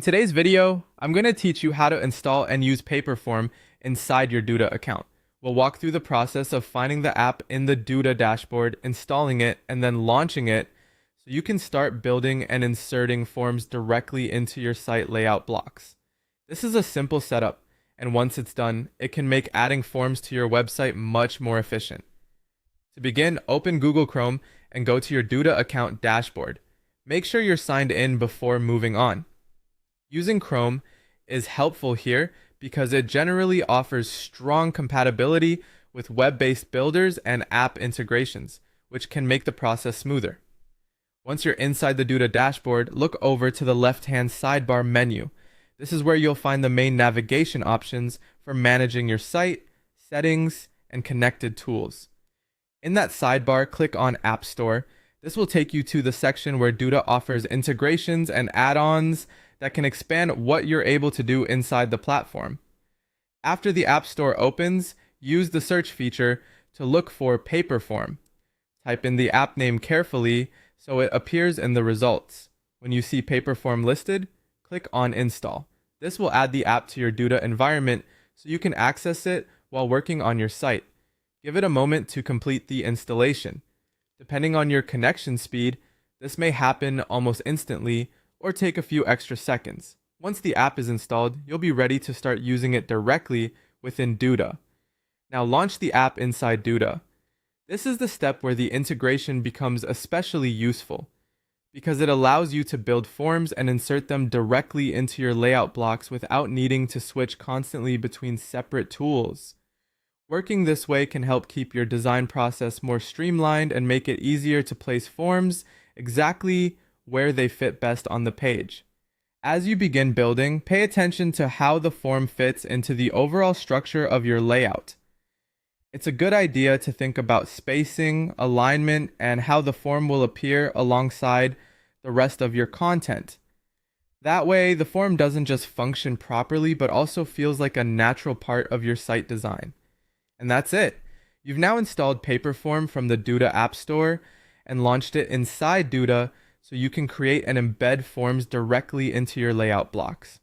In today's video, I'm going to teach you how to install and use Paperform inside your Duda account. We'll walk through the process of finding the app in the Duda dashboard, installing it, and then launching it so you can start building and inserting forms directly into your site layout blocks. This is a simple setup, and once it's done, it can make adding forms to your website much more efficient. To begin, open Google Chrome and go to your Duda account dashboard. Make sure you're signed in before moving on. Using Chrome is helpful here because it generally offers strong compatibility with web-based builders and app integrations, which can make the process smoother. Once you're inside the Duda dashboard, look over to the left-hand sidebar menu. This is where you'll find the main navigation options for managing your site, settings, and connected tools. In that sidebar, click on App Store. This will take you to the section where Duda offers integrations and add-ons that can expand what you're able to do inside the platform. After the App Store opens, use the search feature to look for Paperform. Type in the app name carefully so it appears in the results. When you see Paperform listed, click on Install. This will add the app to your Duda environment so you can access it while working on your site. Give it a moment to complete the installation. Depending on your connection speed, this may happen almost instantly or take a few extra seconds. Once the app is installed, you'll be ready to start using it directly within Duda. Now launch the app inside Duda. This is the step where the integration becomes especially useful because it allows you to build forms and insert them directly into your layout blocks without needing to switch constantly between separate tools. Working this way can help keep your design process more streamlined and make it easier to place forms exactly where they fit best on the page. As you begin building, pay attention to how the form fits into the overall structure of your layout. It's a good idea to think about spacing, alignment, and how the form will appear alongside the rest of your content. That way, the form doesn't just function properly, but also feels like a natural part of your site design. And that's it. You've now installed Paperform from the Duda App Store and launched it inside Duda so you can create and embed forms directly into your layout blocks.